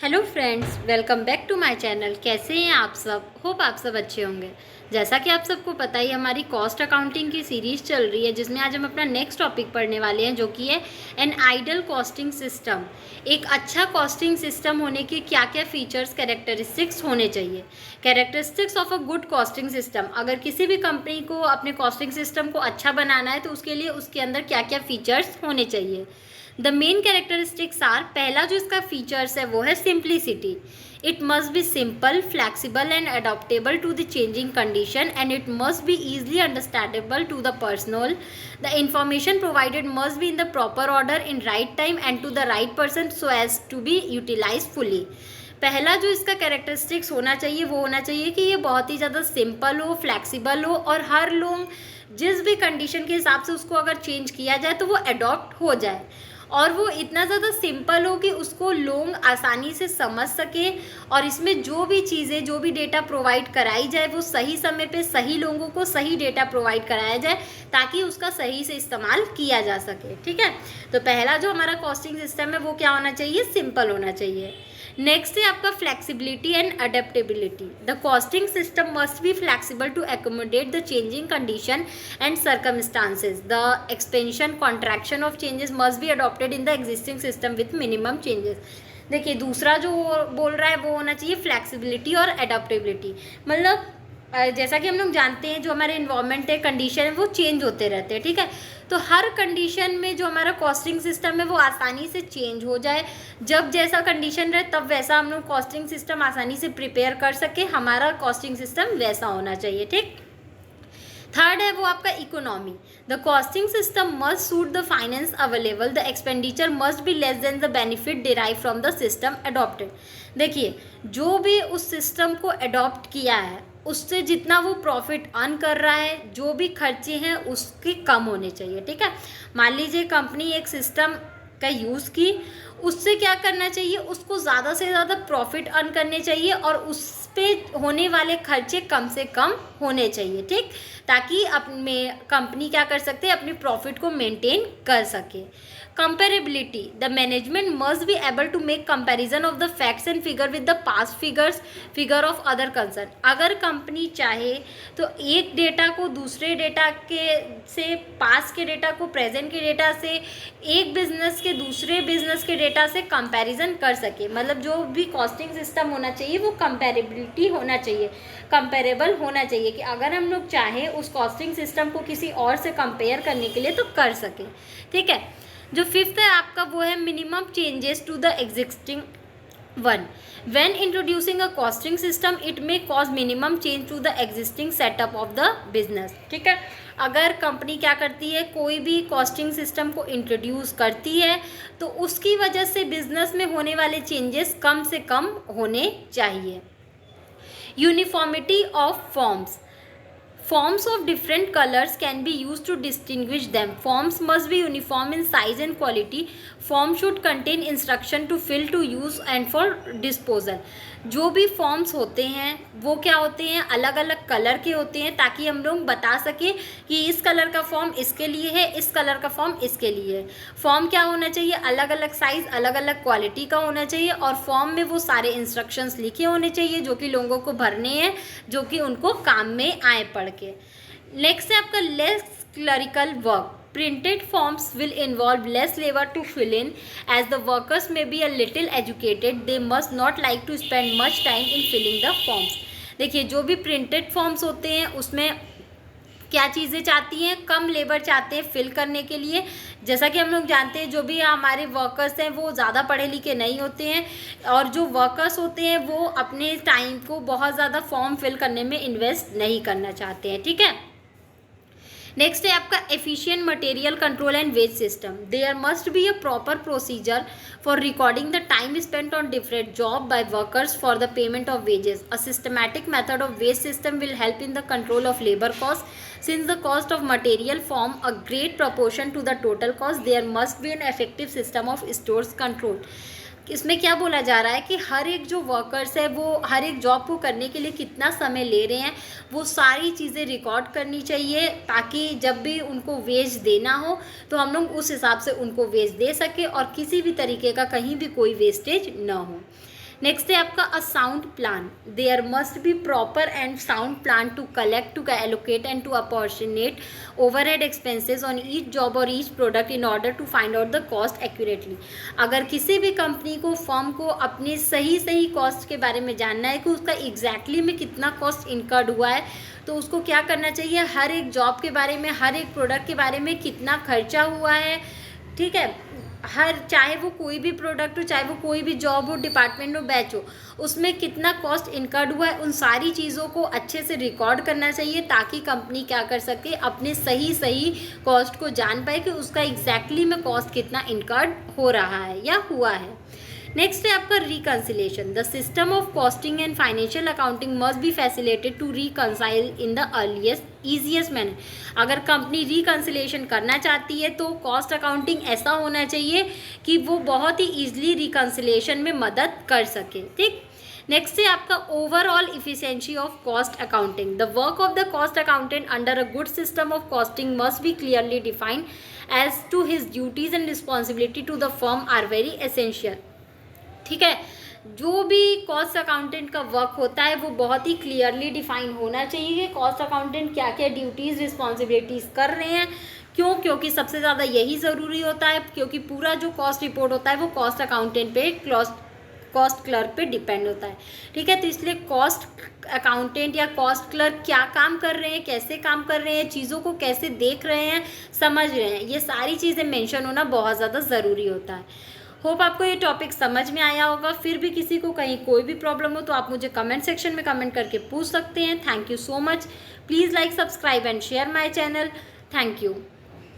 Hello friends, welcome back to my channel. कैसे हैं आप सब? होप आप सब अच्छे होंगे। जैसा कि आप सबको पता ही हमारी कॉस्ट अकाउंटिंग की सीरीज़ चल रही है, जिसमें आज हम अपना नेक्स्ट टॉपिक पढ़ने वाले हैं, जो कि है एन आइडल कॉस्टिंग सिस्टम। एक अच्छा कॉस्टिंग सिस्टम होने के क्या क्या फीचर्स, कैरेक्टरिस्टिक्स होने चाहिए। Characteristics of a good costing system. अगर किसी भी कंपनी को अपने कॉस्टिंग सिस्टम को अच्छा बनाना है तो उसके लिए उसके अंदर क्या क्या फीचर्स होने चाहिए। द मेन कैरेक्टरिस्टिक्स आर, पहला जो इसका फीचर्स है वो है simplicity. It must be simple, flexible and adaptable to the changing condition, and it must be easily understandable to the personal. The information provided must be in the proper order, in right time and to the right person, so as to be utilise fully. पहला जो इसका characteristics होना चाहिए वो होना चाहिए कि ये बहुत ही ज़्यादा सिंपल हो, फ्लैक्सीबल हो, और हर लोग जिस भी कंडीशन के हिसाब से उसको अगर चेंज किया जाए तो वो अडॉप्ट हो जाए। और वो इतना ज़्यादा सिंपल हो कि उसको लोग आसानी से समझ सके, और इसमें जो भी चीज़ें, जो भी डेटा प्रोवाइड कराई जाए वो सही समय पे सही लोगों को सही डेटा प्रोवाइड कराया जाए, ताकि उसका सही से इस्तेमाल किया जा सके। ठीक है, तो पहला जो हमारा कॉस्टिंग सिस्टम है वो क्या होना चाहिए? सिंपल होना चाहिए। नेक्स्ट है आपका flexibility and adaptability. The costing system must be flexible to accommodate the changing condition and circumstances. The expansion contraction of changes must be adopted in the existing system with minimum changes. देखिए, दूसरा जो बोल रहा है वो होना चाहिए flexibility और अडॉप्टेबिलिटी। मतलब जैसा कि हम लोग जानते हैं, जो हमारे इन्वायरमेंट है, कंडीशन है, वो चेंज होते रहते हैं। ठीक है, तो हर कंडीशन में जो हमारा कॉस्टिंग सिस्टम है वो आसानी से चेंज हो जाए। जब जैसा कंडीशन रहे तब वैसा हम लोग कॉस्टिंग सिस्टम आसानी से प्रिपेयर कर सके। हमारा कॉस्टिंग सिस्टम वैसा होना चाहिए। ठीक, थर्ड है वो आपका economy. The costing system must suit the finance available. The expenditure must be less than the benefit derive from the system adopted. देखिए, जो भी उस सिस्टम को अडॉप्ट किया है उससे जितना वो प्रॉफिट अर्न कर रहा है, जो भी खर्चे हैं उसके कम होने चाहिए। ठीक है, मान लीजिए कंपनी एक सिस्टम का यूज़ की, उससे क्या करना चाहिए? उसको ज़्यादा से ज़्यादा प्रॉफिट अर्न करने चाहिए, और उस पे होने वाले खर्चे कम से कम होने चाहिए। ठीक, ताकि अपने कंपनी क्या कर सकते हैं? अपनी प्रॉफिट को मेंटेन कर सके। Comparability, the management must be able to make comparison of the facts and figure with the past figure of other concern. अगर कंपनी चाहे तो एक डेटा को दूसरे डेटा के से, पास के डेटा को प्रेजेंट के डेटा से, एक बिजनेस के दूसरे बिजनेस के डेटा से कंपैरिजन कर सके। मतलब जो भी कॉस्टिंग सिस्टम होना चाहिए वो कंपेरेबिलिटी होना चाहिए, कंपेरेबल होना चाहिए, कि अगर हम लोग चाहें उस कॉस्टिंग सिस्टम को किसी और से कंपेयर करने के लिए तो कर सकें। ठीक है, जो फिफ्थ है आपका वो है minimum changes to the existing one. When introducing a costing system, it may cause minimum change to the existing setup of the business. ठीक है, अगर कंपनी क्या करती है, कोई भी कॉस्टिंग सिस्टम को इंट्रोड्यूस करती है तो उसकी वजह से बिजनेस में होने वाले चेंजेस कम से कम होने चाहिए। Uniformity of forms. Forms of different colors can be used to distinguish them. Forms must be uniform in size and quality. Form should contain instruction to fill, to use and for disposal. जो भी forms होते हैं वो क्या होते हैं? अलग अलग कलर के होते हैं, ताकि हम लोग बता सकें कि इस कलर का फॉर्म इसके लिए है, इस कलर का फॉर्म इसके लिए है। फॉर्म क्या होना चाहिए? अलग अलग साइज़, अलग अलग क्वालिटी का होना चाहिए, और फॉर्म में वो सारे इंस्ट्रक्शंस लिखे होने चाहिए जो कि लोगों को भरने हैं, जो कि उनको काम में आए पढ़ के। नेक्स्ट है आपका less clerical work. Printed forms will involve less labor to fill in, as the workers may be a little educated. They must not like to spend much time in filling the forms. देखिए, जो भी printed forms होते हैं उसमें क्या चीज़ें चाहती हैं? कम लेबर चाहते हैं फिल करने के लिए। जैसा कि हम लोग जानते हैं, जो भी हमारे वर्कर्स हैं वो ज़्यादा पढ़े लिखे नहीं होते हैं, और जो वर्कर्स होते हैं वो अपने टाइम को बहुत ज़्यादा फॉर्म फिल करने में इन्वेस्ट नहीं करना चाहते हैं। ठीक है, नेक्स्ट है आपका efficient material control and wage system. There must be a proper procedure for recording the time spent on different job by workers for the payment of wages. A systematic method of wage system will help in the control of labour cost. Since the cost of material form a great proportion to the total cost, there must be an effective system of stores control. इसमें क्या बोला जा रहा है कि हर एक जो workers है वो हर एक जॉब को करने के लिए कितना समय ले रहे हैं, वो सारी चीज़ें रिकॉर्ड करनी चाहिए, ताकि जब भी उनको वेज देना हो तो हम लोग उस हिसाब से उनको वेज दे सके, और किसी भी तरीके का कहीं भी कोई वेस्टेज ना हो। नेक्स्ट है आपका a sound plan. There must be proper and sound plan to collect, to allocate and to apportion overhead expenses on each job और each product in order to find out the cost accurately. अगर किसी भी company को, firm को अपने सही cost के बारे में जानना है कि उसका एग्जैक्टली में कितना कॉस्ट इनकर्ड हुआ है, तो उसको क्या करना चाहिए, हर एक जॉब के बारे में, हर एक प्रोडक्ट के बारे में कितना खर्चा हुआ है, ठीक है, चाहे वो कोई भी प्रोडक्ट हो, चाहे वो कोई भी जॉब हो, डिपार्टमेंट हो, बैच हो, उसमें कितना कॉस्ट इनकर्ड हुआ है, उन सारी चीज़ों को अच्छे से रिकॉर्ड करना चाहिए, ताकि कंपनी क्या कर सके, अपने सही कॉस्ट को जान पाए कि उसका एग्जैक्टली में कॉस्ट कितना इनकर्ड हो रहा है या हुआ है। नेक्स्ट है आपका reconciliation. The system of costing and financial accounting must be facilitated to reconcile in the earliest easiest manner. अगर कंपनी रिकन्सिलेशन करना चाहती है तो कॉस्ट अकाउंटिंग ऐसा होना चाहिए कि वो बहुत ही ईजिली रिकन्सिलेशन में मदद कर सके। ठीक, नेक्स्ट है आपका overall efficiency of cost accounting. The work of the cost accountant under a good system of costing must be clearly defined as to his duties and responsibility to the firm are very essential. ठीक है, जो भी cost accountant का work होता है वो बहुत ही clearly define होना चाहिए कि कॉस्ट अकाउंटेंट क्या क्या ड्यूटीज़ रिस्पॉन्सिबिलिटीज़ कर रहे हैं। क्यों? क्योंकि सबसे ज़्यादा यही ज़रूरी होता है, क्योंकि पूरा जो कॉस्ट रिपोर्ट होता है वो कॉस्ट अकाउंटेंट पे, कॉस्ट क्लर्क पे डिपेंड होता है। ठीक है, तो इसलिए कॉस्ट अकाउंटेंट या कॉस्ट क्लर्क क्या काम कर रहे हैं, कैसे काम कर रहे हैं, चीज़ों को कैसे देख रहे हैं, समझ रहे हैं, ये सारी चीज़ें मेंशन होना बहुत ज़्यादा ज़रूरी होता है। होप आपको ये टॉपिक समझ में आया होगा। फिर भी किसी को कहीं कोई भी प्रॉब्लम हो तो आप मुझे कमेंट सेक्शन में कमेंट करके पूछ सकते हैं। Thank you so much. Please like, subscribe and share my channel. Thank you.